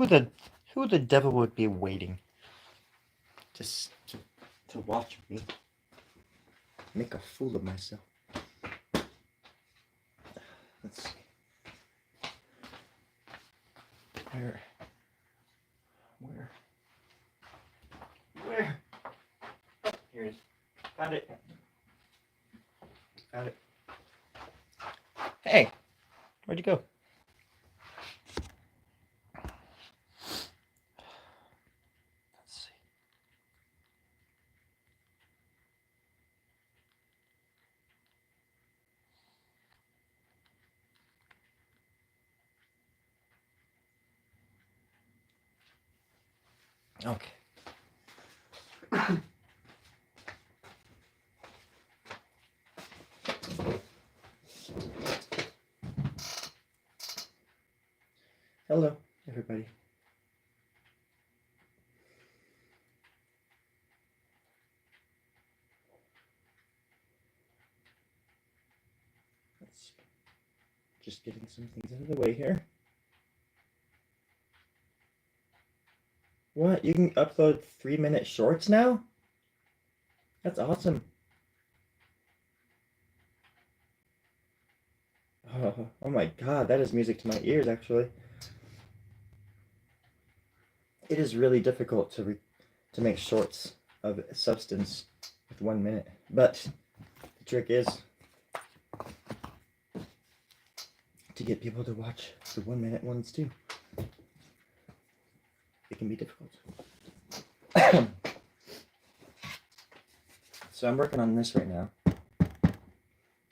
Who the devil would be waiting just to watch me make a fool of myself? Let's see. Where? Here it is. Found it. Hey, where'd you go? Let's see. Okay. Hello, everybody. Let's just getting some things out of the way here. What? You can upload 3-minute shorts now? That's awesome. Oh my god, that is music to my ears, actually. It is really difficult to make shorts of substance with 1 minute, but the trick is to get people to watch the 1 minute ones too. It can be difficult. So I'm working on this right now,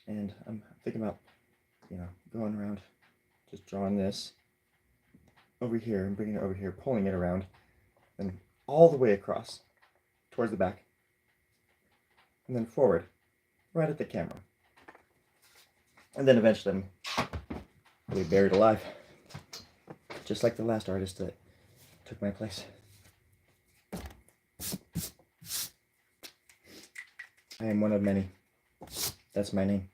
and I'm thinking about, going around, just drawing this over here and bringing it over here, pulling it around, and all the way across towards the back, and then forward, right at the camera. And then eventually I'll be buried alive, just like the last artist that took my place. I am one of many. That's my name.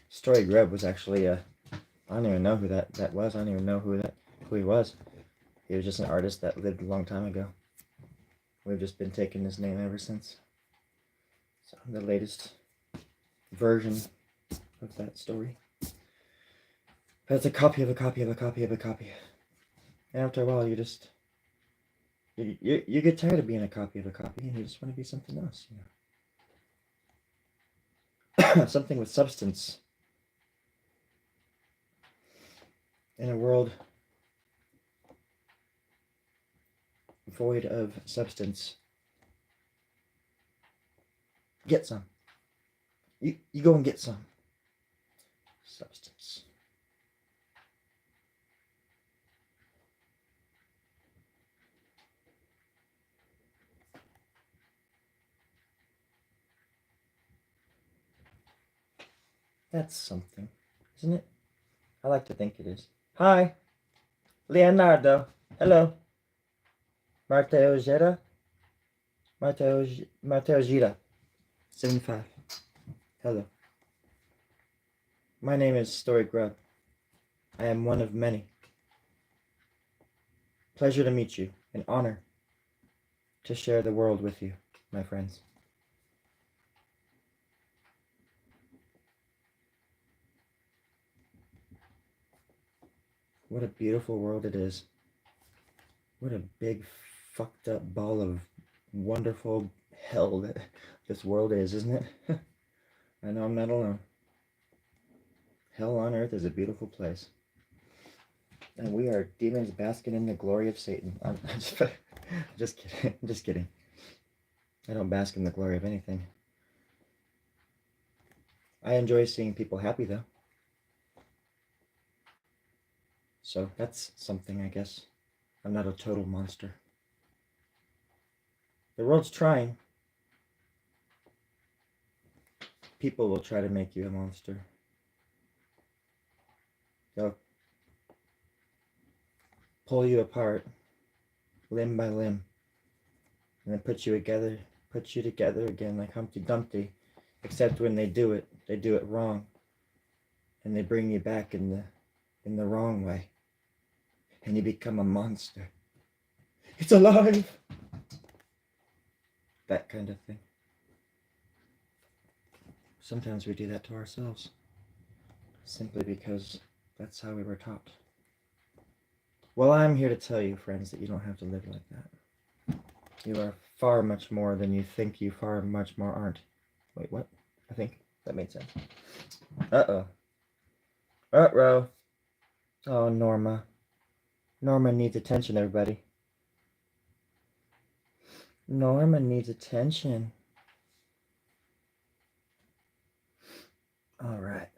Story Grub was actually I don't even know who that was. I don't even know who he was. He was just an artist that lived a long time ago. We've just been taking his name ever since. So the latest version of that story. But it's a copy of a copy of a copy of a copy. And after a while, you get tired of being a copy of a copy, and you just want to be something else, something with substance. In a world void of substance, get some. You go and get some substance. That's something, isn't it? I like to think it is. Hi, Leonardo. Hello. Matteo Gira. 75. Hello. My name is Story Grub. I am one of many. Pleasure to meet you. An honor to share the world with you, my friends. What a beautiful world it is. What a big, fucked up ball of wonderful hell that this world is, isn't it? I know I'm not alone. Hell on earth is a beautiful place. And we are demons basking in the glory of Satan. I'm just kidding. I'm just kidding. I don't bask in the glory of anything. I enjoy seeing people happy, though. So that's something, I guess. I'm not a total monster. The world's trying. People will try to make you a monster. They'll pull you apart, limb by limb, and then put you together again like Humpty Dumpty. Except when they do it wrong, and they bring you back in the wrong way. and you become a monster. It's alive! That kind of thing. Sometimes we do that to ourselves, simply because that's how we were taught. Well, I'm here to tell you, friends, that you don't have to live like that. You are far much more than you think you far much more aren't. Wait, what? I think that made sense. Uh-oh. Uh-oh. Oh, Norma. Norma needs attention, everybody. Norma needs attention. All right.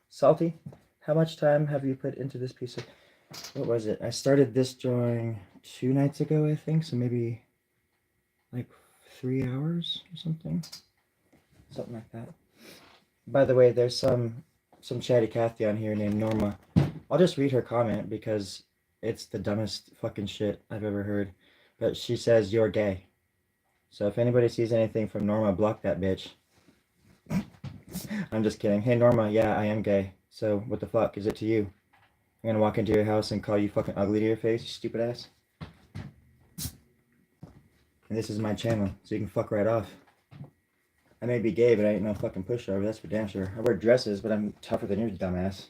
Salty, how much time have you put into this piece of... What was it? I started this drawing 2 nights ago, I think, so maybe like 3 hours or something. Something like that. By the way, there's some chatty Cathy on here named Norma. I'll just read her comment because it's the dumbest fucking shit I've ever heard. But she says, "You're gay." So if anybody sees anything from Norma, block that bitch. I'm just kidding. Hey Norma, yeah, I am gay. So what the fuck is it to you? I'm gonna walk into your house and call you fucking ugly to your face, you stupid ass. And this is my channel, so you can fuck right off. I may be gay, but I ain't no fucking pushover, that's for damn sure. I wear dresses, but I'm tougher than your dumbass.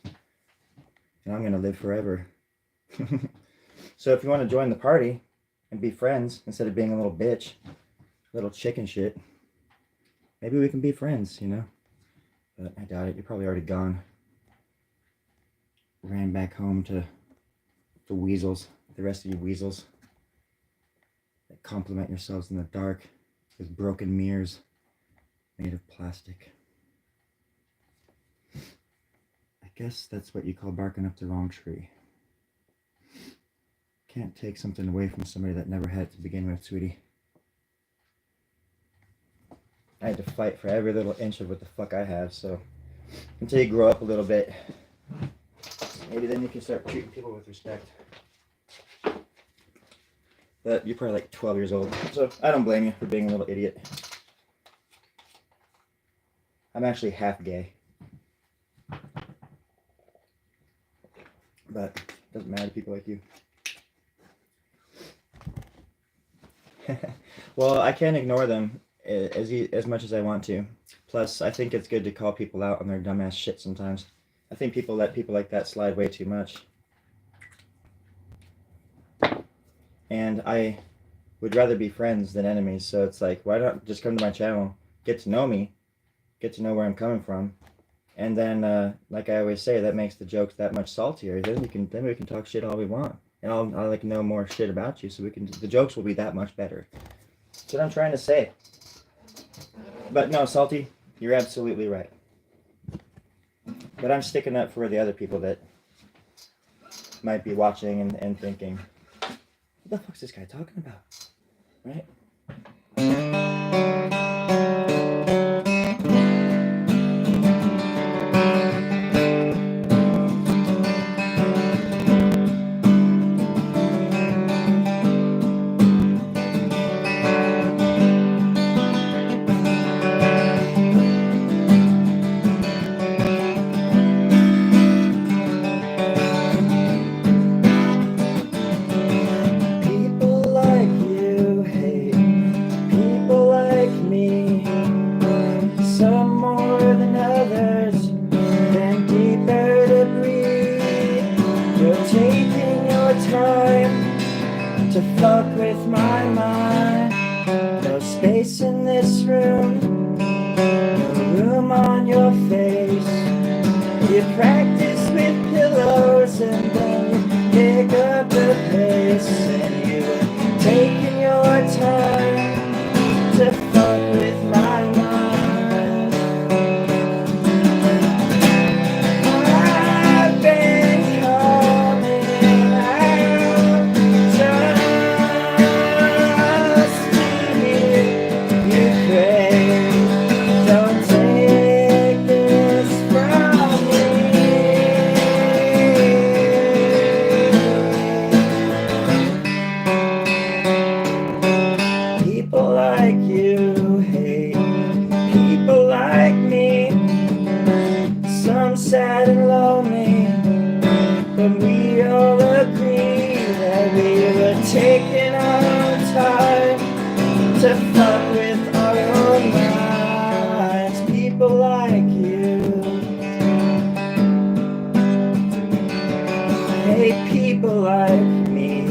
And I'm gonna live forever. So if you want to join the party and be friends, instead of being a little bitch, little chicken shit, maybe we can be friends, you know? But I doubt it, you're probably already gone. Ran back home to the weasels, the rest of you weasels that compliment yourselves in the dark with broken mirrors made of plastic. I guess that's what you call barking up the wrong tree. Can't take something away from somebody that never had it to begin with, sweetie. I had to fight for every little inch of what the fuck I have, so until you grow up a little bit, maybe then you can start treating people with respect. But you're probably like 12 years old, so I don't blame you for being a little idiot. I'm actually half gay. But it doesn't matter to people like you. Well, I can't ignore them as much as I want to. Plus, I think it's good to call people out on their dumbass shit sometimes. I think people let people like that slide way too much. And I would rather be friends than enemies, so it's like, why not just come to my channel, get to know me, get to know where I'm coming from, and then, like I always say, that makes the jokes that much saltier. Then we can talk shit all we want, and I'll like know more shit about you, so the jokes will be that much better. That's what I'm trying to say. But no, Salty, you're absolutely right. But I'm sticking up for the other people that might be watching and thinking, what the fuck's this guy talking about? Right? To fuck with my mind. No space in this room, no room on your face. You practice with pillows and then you pick up the pace. And you're taking your time to fuck with my mind. I've been calling out just to hear you pray. Don't take this from me. hate people like me.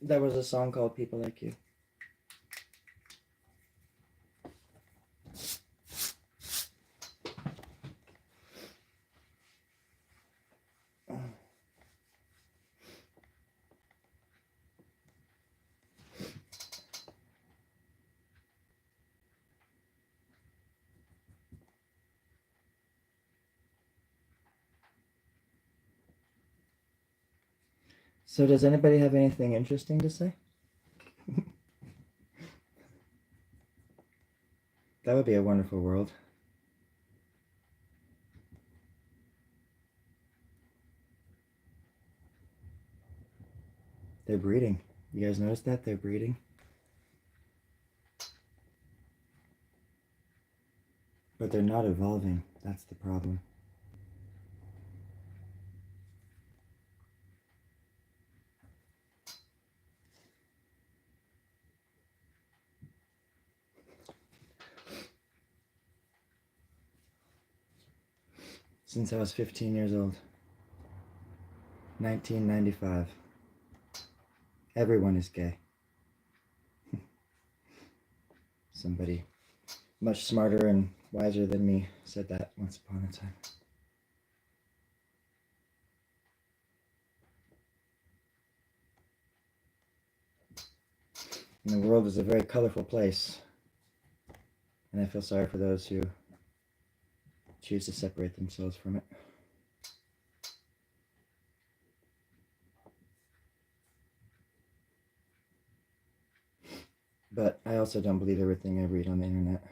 There was a song called People Like You. So does anybody have anything interesting to say? That would be a wonderful world. They're breeding. You guys notice that? They're breeding. But they're not evolving. That's the problem. Since I was 15 years old. 1995. Everyone is gay. Somebody much smarter and wiser than me said that once upon a time. And the world is a very colorful place. And I feel sorry for those who choose to separate themselves from it. But I also don't believe everything I read on the internet.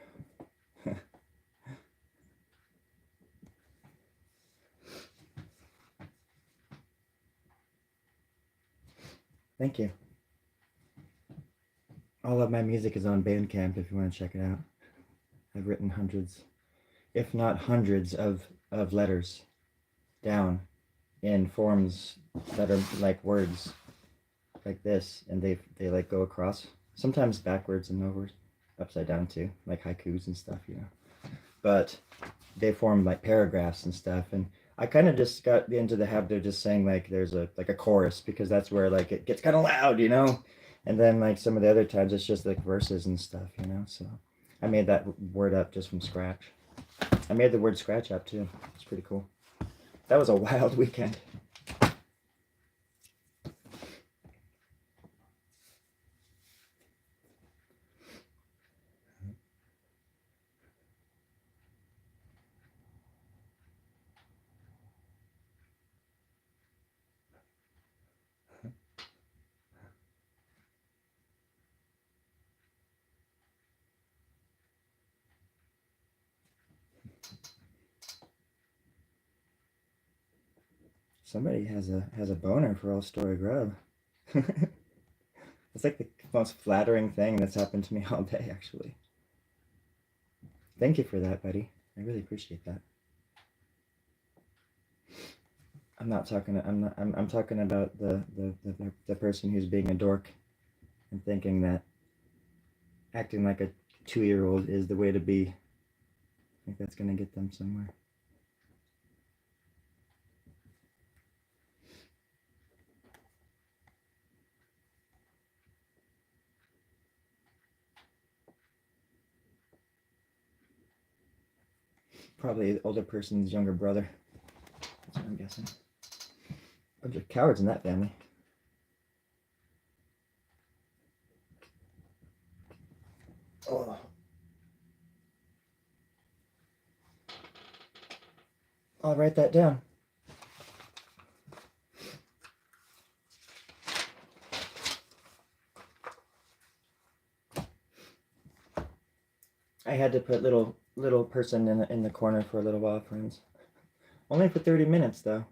Thank you. All of my music is on Bandcamp if you want to check it out. I've written hundreds, if not hundreds of letters down in forms that are like words like this, and they like go across, sometimes backwards and over, upside down too, like haikus and stuff, you know. But they form like paragraphs and stuff, and I kind of just got into the habit of just saying like there's a chorus, because that's where like it gets kind of loud, you know. And then like some of the other times it's just like verses and stuff, you know. So I made that word up just from scratch. I made the word scratch up too. It's pretty cool. That was a wild weekend. Somebody has a boner for all story grub. It's like the most flattering thing that's happened to me all day, actually. Thank you for that, buddy. I really appreciate that. I'm not talking. I'm talking about the person who's being a dork and thinking that acting like a 2-year-old is the way to be. I think that's gonna get them somewhere. Probably the older person's younger brother. That's what I'm guessing. Bunch of cowards in that family. Oh. I'll write that down. I had to put little person in the corner for a little while, friends. Only for 30 minutes though,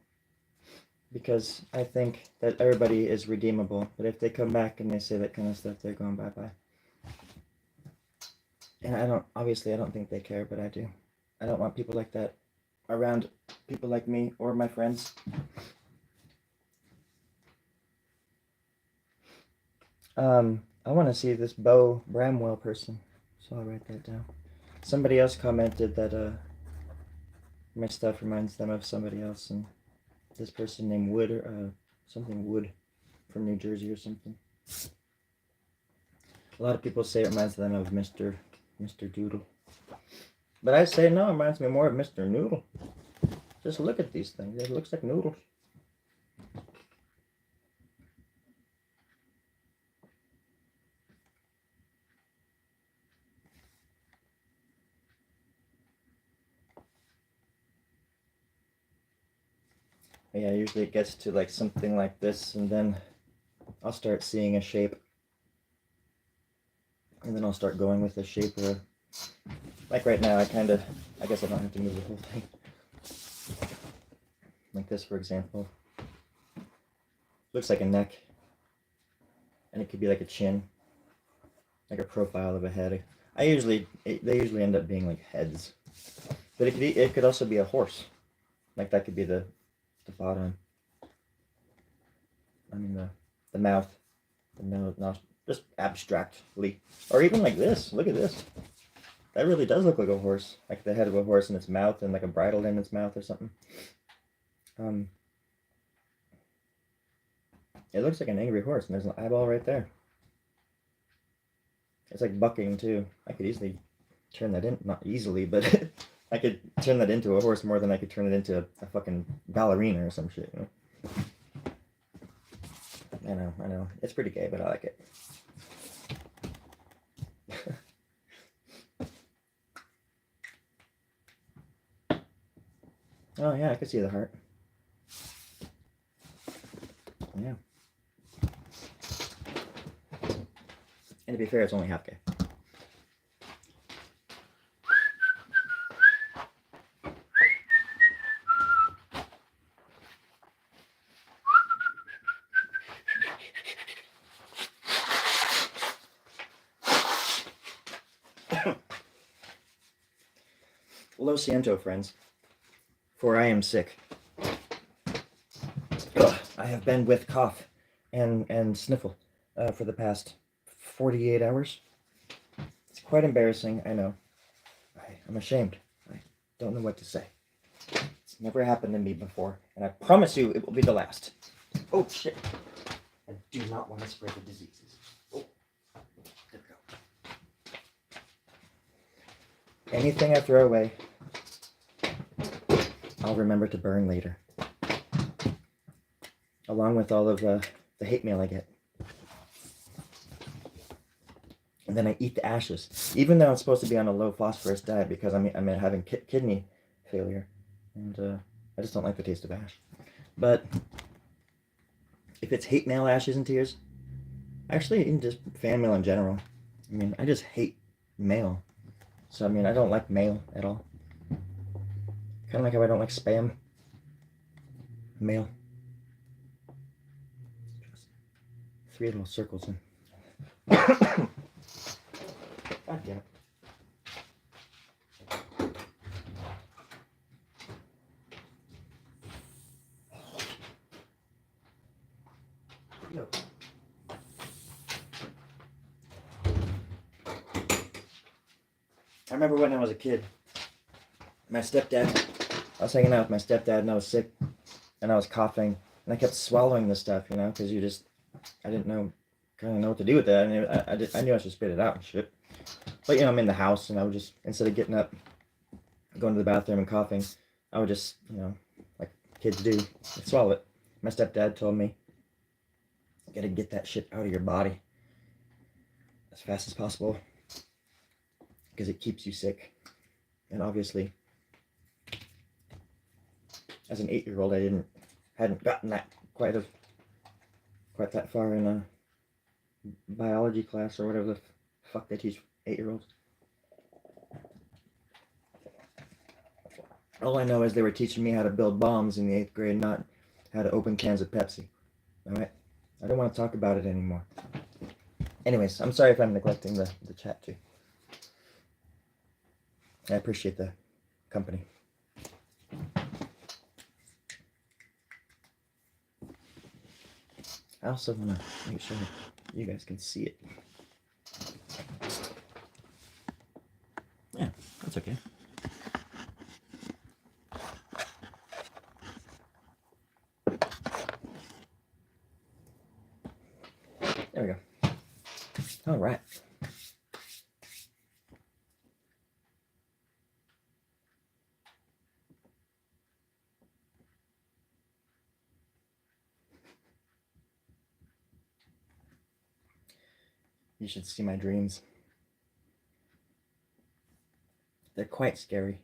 because I think that everybody is redeemable. But if they come back and they say that kind of stuff, they're going bye-bye. And I don't think they care, but I do. I don't want people like that around people like me or my friends. I want to see this Beau Bramwell person, so I'll write that down. Somebody else commented that my stuff reminds them of somebody else, and this person named Wood, or something Wood, from New Jersey or something. A lot of people say it reminds them of Mr. Doodle. But I say no, it reminds me more of Mr. Noodle. Just look at these things. It looks like noodles. But yeah, usually it gets to like something like this, and then I'll start seeing a shape. And then I'll start going with the shape where, like right now, I guess I don't have to move the whole thing. Like this, for example. Looks like a neck. And it could be like a chin. Like a profile of a head. They usually end up being like heads. But it could also be a horse. Like that could be the bottom. I mean the mouth. The nose, just abstractly. Or even like this. Look at this. That really does look like a horse. Like the head of a horse in its mouth and like a bridle in its mouth or something. It looks like an angry horse, and there's an eyeball right there. It's like bucking too. I could easily turn that in, not easily, but I could turn that into a horse more than I could turn it into a fucking ballerina or some shit, you know? I know. It's pretty gay, but I like it. Oh yeah, I can see the heart. Yeah. And to be fair, it's only half gay. Lo siento, friends, for I am sick. Ugh, I have been with cough and sniffle for the past 48 hours. It's quite embarrassing, I know. I'm ashamed. I don't know what to say. It's never happened to me before, and I promise you it will be the last. Oh, shit. I do not want to spread the diseases. Oh, there we go. Anything I throw away, I'll remember to burn later. Along with all of the hate mail I get. And then I eat the ashes, even though I'm supposed to be on a low phosphorus diet because I'm having kidney failure, and I just don't like the taste of ash. But if it's hate mail, ashes, and tears, actually even just fan mail in general, I mean, I just hate mail. So I mean, I don't like mail at all. Kind of like how I don't like spam mail. Just 3 little circles in. God damn it. No. I remember when I was a kid, my stepdad, I was hanging out with my stepdad and I was sick and I was coughing and I kept swallowing this stuff, you know, because I didn't know what to do with that. And I knew I should spit it out and shit. But, you know, I'm in the house and I would just, instead of getting up, going to the bathroom and coughing, I would just, you know, like kids do, I'd swallow it. My stepdad told me, you gotta get that shit out of your body as fast as possible because it keeps you sick. And obviously, as an 8-year-old, I hadn't gotten that quite that far in a biology class or whatever the fuck they teach 8-year-olds. All I know is they were teaching me how to build bombs in the 8th grade, not how to open cans of Pepsi. Alright? I don't want to talk about it anymore. Anyways, I'm sorry if I'm neglecting the chat too. I appreciate the company. I also want to make sure you guys can see it. That's okay. There we go. All right. You should see my dreams. They're quite scary.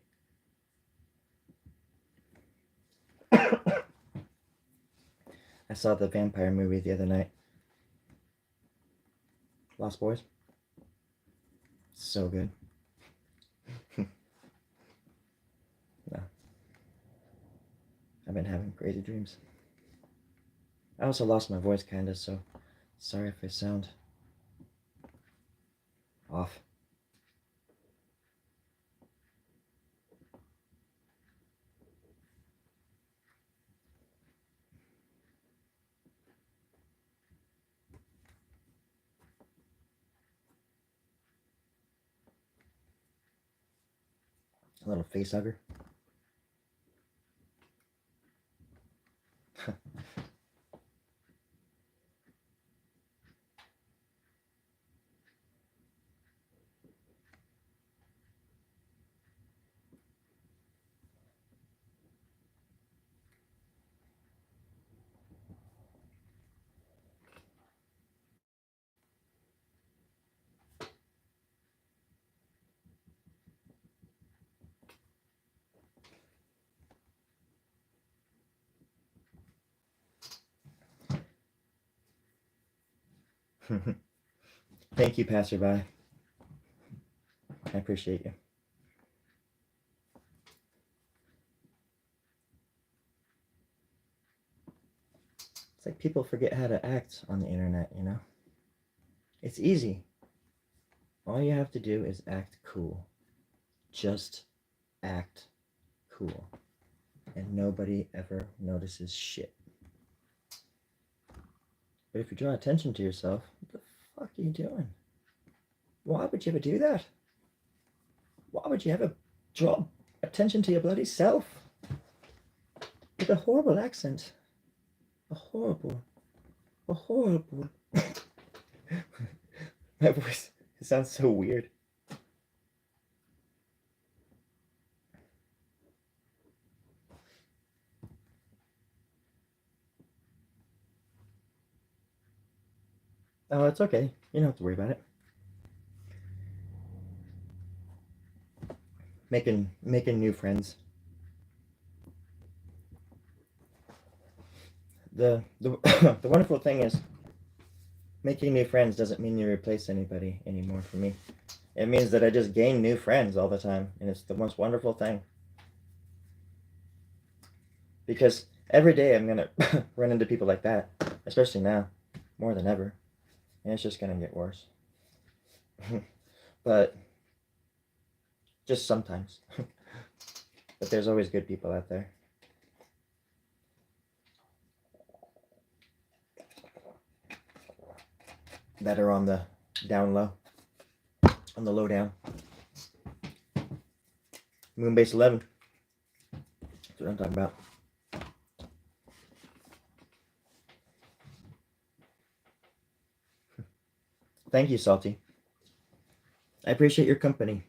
I saw the vampire movie the other night. Lost Boys. So good. No. I've been having crazy dreams. I also lost my voice kinda, so sorry if I sound off. A little face hugger. Thank you, passerby. I appreciate you. It's like people forget how to act on the internet, you know? It's easy. All you have to do is act cool. Just act cool. And nobody ever notices shit. But if you draw attention to yourself, what the fuck are you doing? Why would you ever do that? Why would you ever draw attention to your bloody self? With a horrible accent. A horrible. My voice, it sounds so weird. Oh, it's okay. You don't have to worry about it. Making new friends. The the wonderful thing is, making new friends doesn't mean you replace anybody anymore for me. It means that I just gain new friends all the time, and it's the most wonderful thing. Because every day I'm gonna run into people like that, especially now, more than ever, and it's just gonna get worse. But just sometimes. But there's always good people out there. That are on the down low. On the low down. Moonbase 11. That's what I'm talking about. Thank you, Salty. I appreciate your company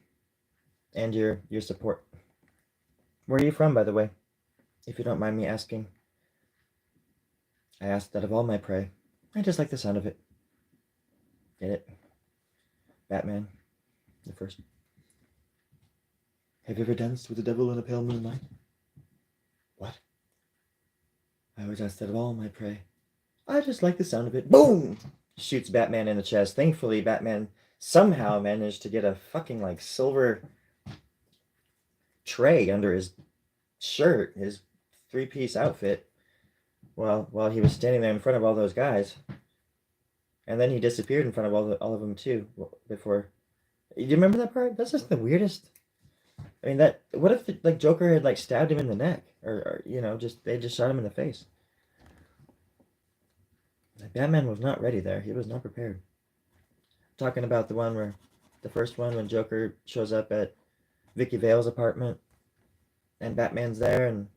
and your support. Where are you from, by the way? If you don't mind me asking. I asked that of all my prey. I just like the sound of it. Get it? Batman, the first. Have you ever danced with the devil in a pale moonlight? What? I always ask that of all my prey. I just like the sound of it. Boom! Shoots Batman in the chest. Thankfully, Batman somehow managed to get a fucking like silver tray under his shirt, his three-piece outfit, while he was standing there in front of all those guys. And then he disappeared in front of all of them too. Before, do you remember that part? That's just the weirdest. I mean, that. What if like Joker had like stabbed him in the neck, or you know, they just shot him in the face? Batman was not ready there. He was not prepared. Talking about the first one when Joker shows up at Vicky Vale's apartment, and Batman's there, and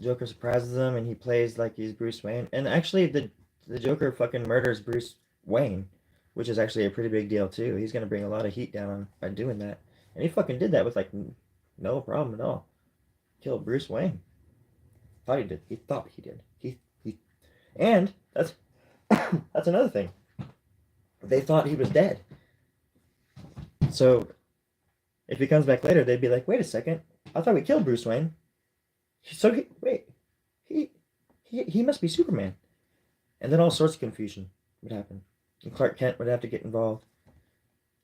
Joker surprises him, and he plays like he's Bruce Wayne. And actually, the Joker fucking murders Bruce Wayne, which is actually a pretty big deal too. He's gonna bring a lot of heat down by doing that, and he fucking did that with like no problem at all. Killed Bruce Wayne. Thought he did. He thought he did. He, and that's that's another thing. They thought he was dead. So if he comes back later, they'd be like, "Wait a second, I thought we killed Bruce Wayne. So he must be Superman." And then all sorts of confusion would happen. And Clark Kent would have to get involved.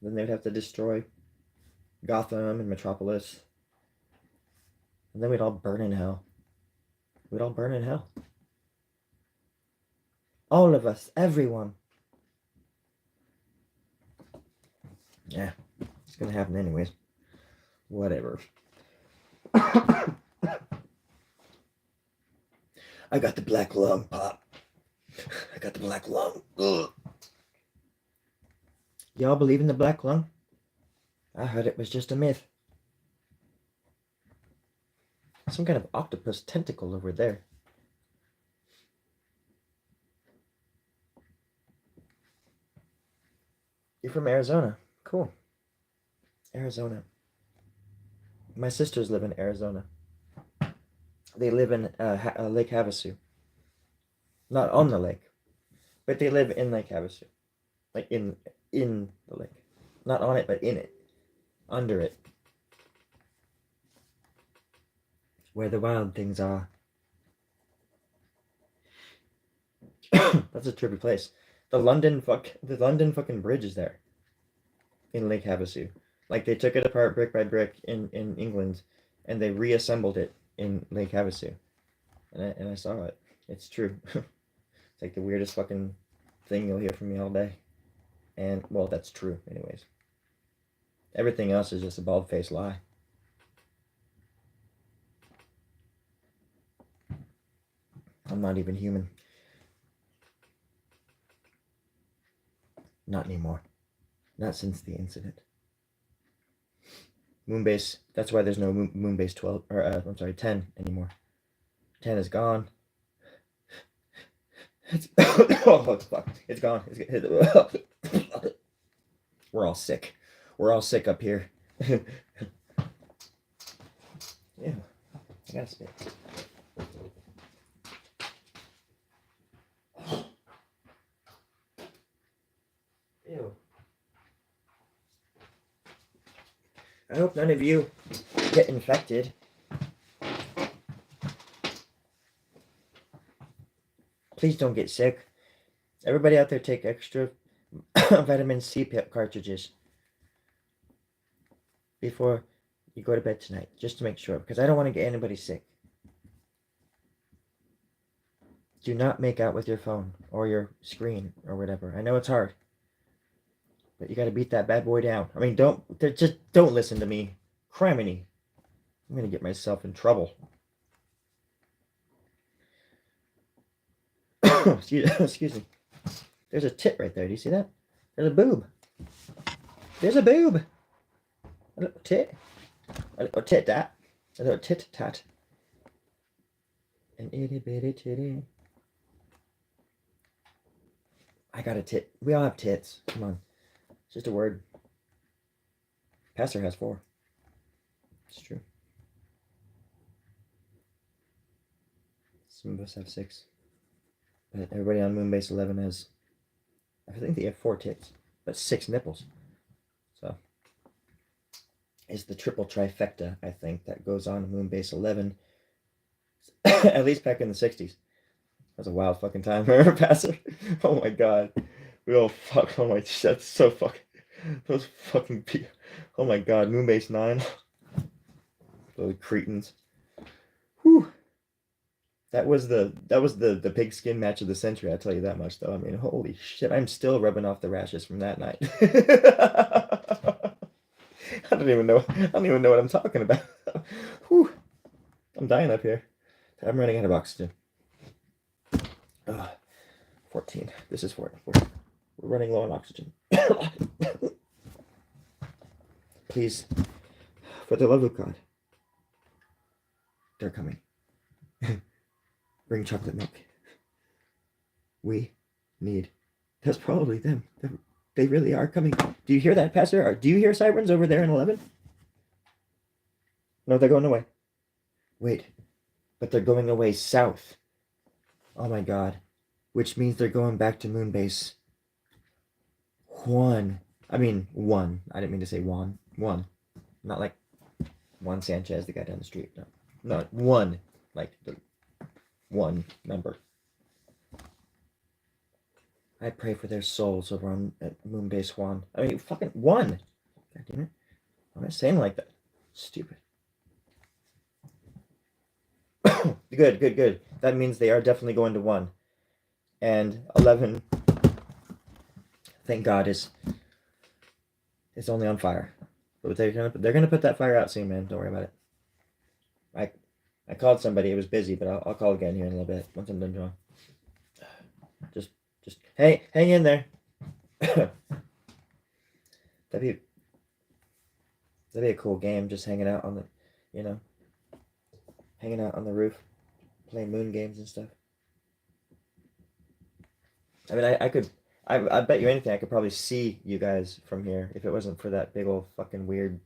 Then they would have to destroy Gotham and Metropolis. And then we'd all burn in hell. We'd all burn in hell. All of us, everyone. Yeah, it's gonna happen anyways. Whatever. I got the black lung, Pop. I got the black lung. Ugh. Y'all believe in the black lung? I heard it was just a myth. Some kind of octopus tentacle over there. You're from Arizona. Cool. Arizona. My sisters live in Arizona. They live in Lake Havasu. Not on the lake, but they live in Lake Havasu. Like in the lake. Not on it, but in it. Under it. Where the wild things are. That's a trippy place. The London fucking bridge is there. In Lake Havasu. Like they took it apart brick by brick in England and they reassembled it in Lake Havasu. And I saw it. It's true. It's like the weirdest fucking thing you'll hear from me all day. And well, that's true anyways. Everything else is just a bald-faced lie. I'm not even human. Not anymore. Not since the incident. Moonbase, that's why there's no Moonbase 12, or I'm sorry, 10 anymore. 10 is gone. It's, oh, fuck. It's gone. We're all sick. We're all sick up here. Yeah. I gotta spit. Ew. I hope none of you get infected. Please don't get sick. Everybody out there take extra vitamin C cartridges before you go to bed tonight, just to make sure, because I don't want to get anybody sick. Do not make out with your phone or your screen or whatever. I know it's hard, but you got to beat that bad boy down. I mean, don't listen to me. Criminy. I'm going to get myself in trouble. Excuse me. There's a tit right there. Do you see that? There's a boob. There's a boob. A little tit. A little tit tat. A little tit tat. An itty bitty titty. I got a tit. We all have tits. Come on. It's just a word. Pastor has 4. It's true. Some of us have 6. But everybody on Moonbase 11 has, I think they have 4 tits, but 6 nipples. So, it's the triple trifecta, I think, that goes on in Moonbase 11. At least back in the 60s. That was a wild fucking time. Remember, Pastor? Oh my god. We all fuck. Oh my, that's so fucking, those fucking people. Oh my god, Moonbase 9. Those cretins. Whew. That was the pigskin match of the century, I'll tell you that much though. I mean, holy shit, I'm still rubbing off the rashes from that night. I don't even know what I'm talking about. Whew. I'm dying up here. I'm running out of oxygen. 14. This is 14. We're running low on oxygen. Please, For the love of God. They're coming. Bring chocolate milk. We need. That's probably them. They really are coming. Do you hear that, Pastor? Do you hear sirens over there in 11? No, they're going away. Wait. But they're going away south. Oh my God. Which means they're going back to Moonbase 1. I mean, 1. I didn't mean to say Juan. 1. Not like Juan Sanchez, the guy down the street. No. No, 1. Like the 1 number. I pray for their souls over on at Moonbase 1. I mean, fucking 1. God damn it. Why am I saying like that? Stupid. Good. That means they are definitely going to 1. And 11, thank God, is only on fire. But they're gonna put that fire out soon, man. Don't worry about it. I called somebody. It was busy, but I'll call again here in a little bit once I'm done drawing. Just hey, hang in there. That'd be a cool game. Just hanging out on the, hanging out on the roof, playing moon games and stuff. I mean, I bet you anything I could probably see you guys from here if it wasn't for that big old fucking weird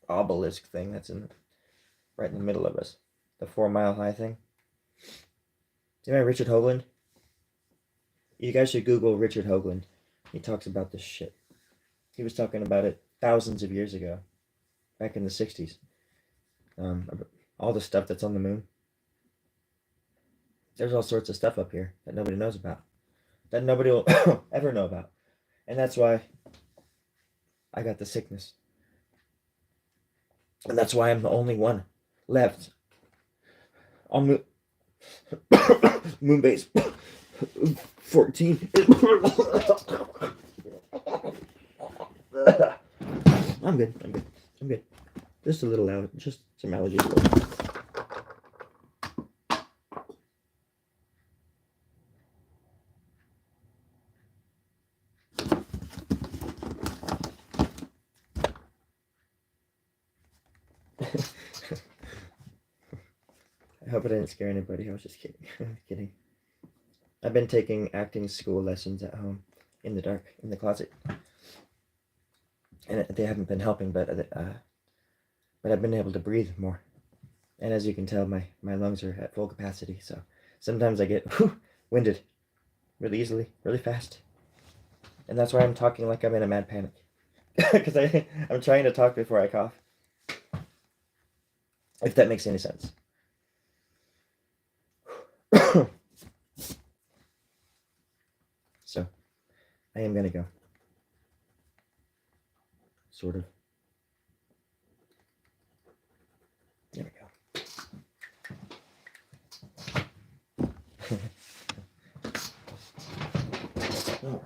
obelisk thing that's right in the middle of us. The 4 mile high thing. You know Richard Hoagland? You guys should Google Richard Hoagland. He talks about this shit. He was talking about it thousands of years ago, back in the 60s. All the stuff that's on the moon. There's all sorts of stuff up here that nobody knows about. That nobody will ever know about. And that's why I got the sickness. And that's why I'm the only one left on Moonbase 14. I'm good. Just a little just some allergies. I hope I didn't scare anybody. I was just kidding. I've been taking acting school lessons at home, in the dark, in the closet, and they haven't been helping. But I've been able to breathe more, and as you can tell, my lungs are at full capacity. So sometimes I get winded, really easily, really fast, and that's why I'm talking like I'm in a mad panic, because I'm trying to talk before I cough. If that makes any sense. So, I am gonna go. Sort of. There we go. Oh.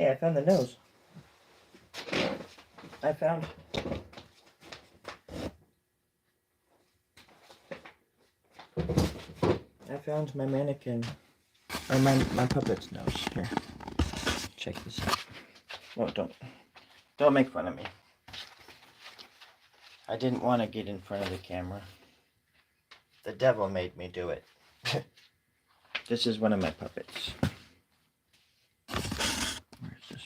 Hey, I found the nose. I found my mannequin, or my puppet's nose. Here, check this out. Oh, don't make fun of me. I didn't want to get in front of the camera. The devil made me do it. This is one of my puppets. Where is this?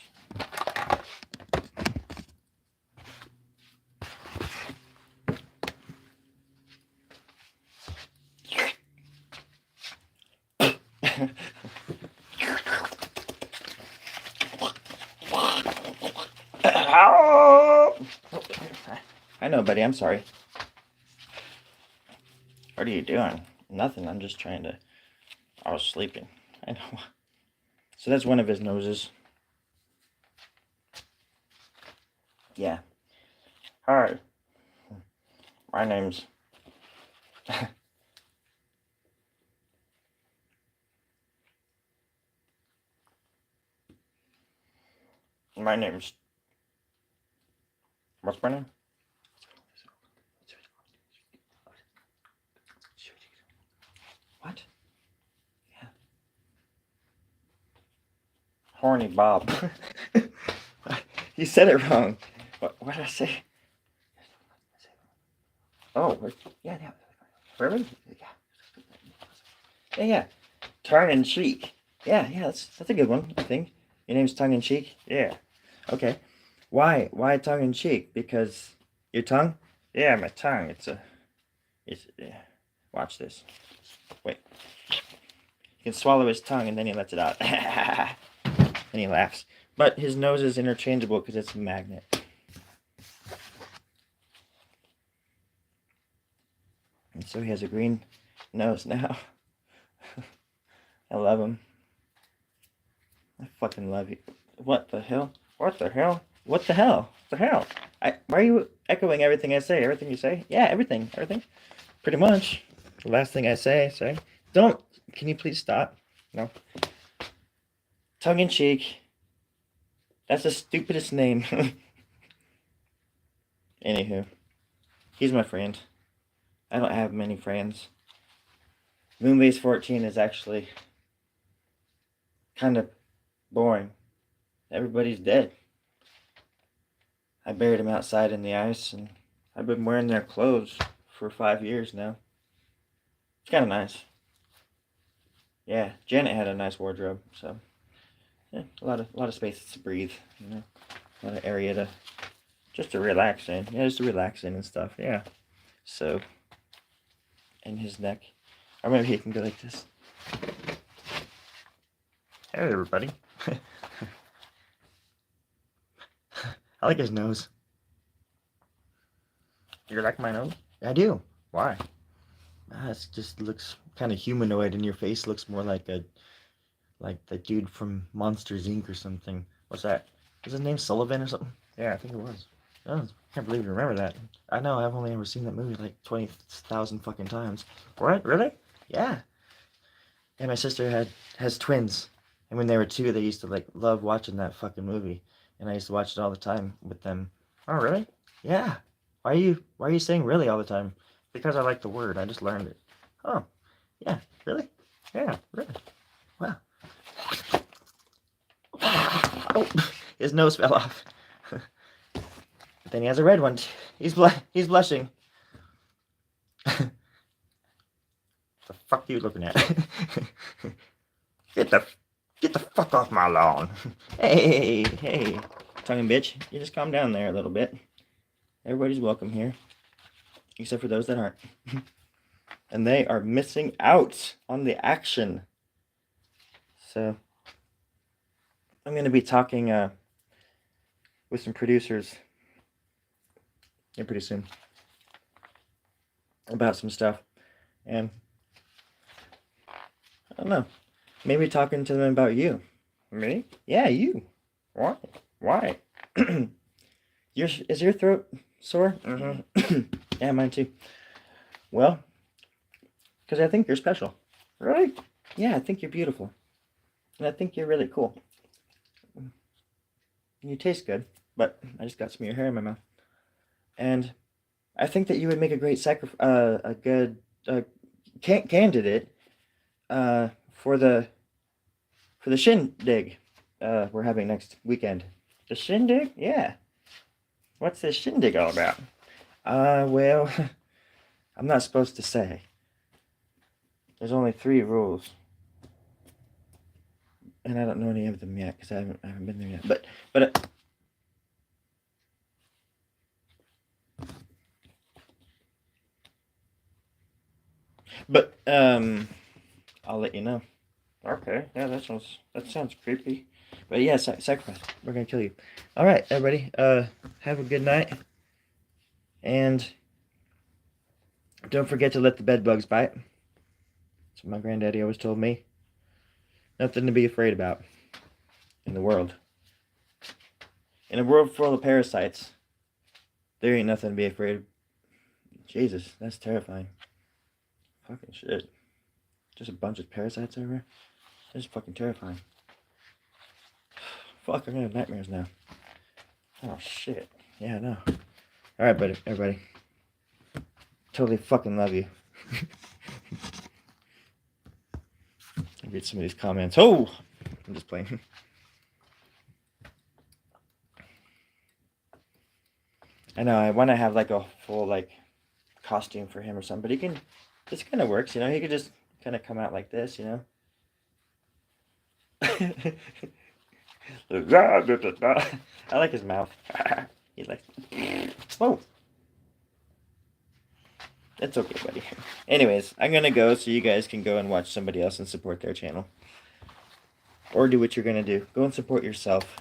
I know, buddy. I'm sorry. What are you doing? Nothing. I'm just trying to... I was sleeping. I know. So that's one of his noses. Yeah. Hi. My name's... My name's... What's my name? What? Yeah. Horny Bob. You said it wrong. What did I say? Oh, yeah. Really? Yeah. Tongue in cheek. Yeah, that's a good one, I think. Your name's Tongue in Cheek? Yeah. Okay. Why tongue in cheek? Because your tongue? Yeah, my tongue. Yeah. Watch this. Wait. He can swallow his tongue and then he lets it out. And he laughs. But his nose is interchangeable because it's a magnet. And so he has a green nose now. I love him. I fucking love you. What the hell? What the hell? What the hell? What the hell? Why are you echoing everything I say? Everything you say? Yeah, everything. Pretty much. The last thing I say. Don't. Can you please stop? No. Tongue in cheek. That's the stupidest name. Anywho. He's my friend. I don't have many friends. Moonbase 14 is actually kind of boring. Everybody's dead. I buried him outside in the ice, and I've been wearing their clothes for 5 years now. It's kind of nice. Yeah, Janet had a nice wardrobe, so yeah, a lot of space to breathe, you know, a lot of area to relax in. Yeah, just to relax in and stuff. Yeah. So, and his neck, or maybe he can go like this. Hey everybody. I like his nose. You like my nose? I do. Why? It just looks kind of humanoid, and your face looks more like the dude from Monsters Inc. or something. What's that? Was his name Sullivan or something? Yeah, I think it was. Oh, I can't believe you remember that. I know, I've only ever seen that movie like 20,000 fucking times. What? Really? Yeah. And my sister has twins. And when they were 2, they used to like love watching that fucking movie. And I used to watch it all the time with them. Oh, really? Yeah. Why are you saying really all the time? Because I like the word. I just learned it. Oh. Yeah. Really? Yeah. Really? Wow. Oh, his nose fell off. But then he has a red one. He's blushing. The fuck are you looking at? Get the fuck off my lawn. Hey. Tongue bitch. You just calm down there a little bit. Everybody's welcome here. Except for those that aren't. And they are missing out on the action. So, I'm going to be talking with some producers here pretty soon about some stuff. And, I don't know. Maybe talking to them about you. Me? Yeah, you. Why? Is your throat sore? Mm-hmm. Yeah, mine too. Well, because I think you're special. Really? Yeah, I think you're beautiful. And I think you're really cool. and you taste good, but I just got some of your hair in my mouth. And I think that you would make a great a good candidate for the shindig we're having next weekend. The shindig? Yeah. What's this shindig all about? Well, I'm not supposed to say. There's only 3 rules. And I don't know any of them yet, because I haven't been there yet. But I'll let you know. Okay, yeah, that sounds creepy. But yeah, sacrifice. We're gonna kill you. All right, everybody. Have a good night, and don't forget to let the bed bugs bite. That's what my granddaddy always told me. Nothing to be afraid about in the world. In a world full of parasites, there ain't nothing to be afraid of. Jesus, that's terrifying. Fucking shit. Just a bunch of parasites everywhere. That's fucking terrifying. Fuck, I'm gonna have nightmares now. Oh shit. Yeah, I know. Alright, buddy, everybody. Totally fucking love you. I'll read some of these comments. Oh! I'm just playing. I know, I want to have like a full like costume for him or something, but he can, this kind of works, you know, he could just kind of come out like this, you know. I like his mouth. He's like, whoa. It's okay, buddy. Anyways, I'm gonna go so you guys can go and watch somebody else and support their channel. Or do what you're gonna do. Go and support yourself.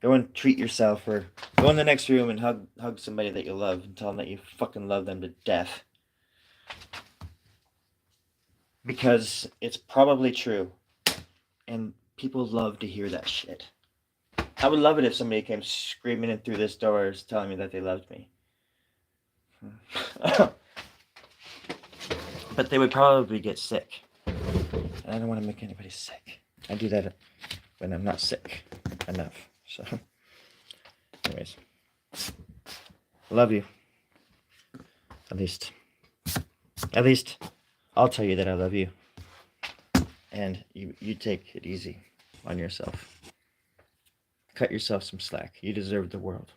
Go and treat yourself, or go in the next room and hug somebody that you love and tell them that you fucking love them to death. Because it's probably true. And people love to hear that shit. I would love it if somebody came screaming in through this doors telling me that they loved me. But they would probably get sick. And I don't want to make anybody sick. I do that when I'm not sick enough. So, anyways, love you. At least, I'll tell you that I love you. And you take it easy on yourself. Cut yourself some slack. You deserve the world.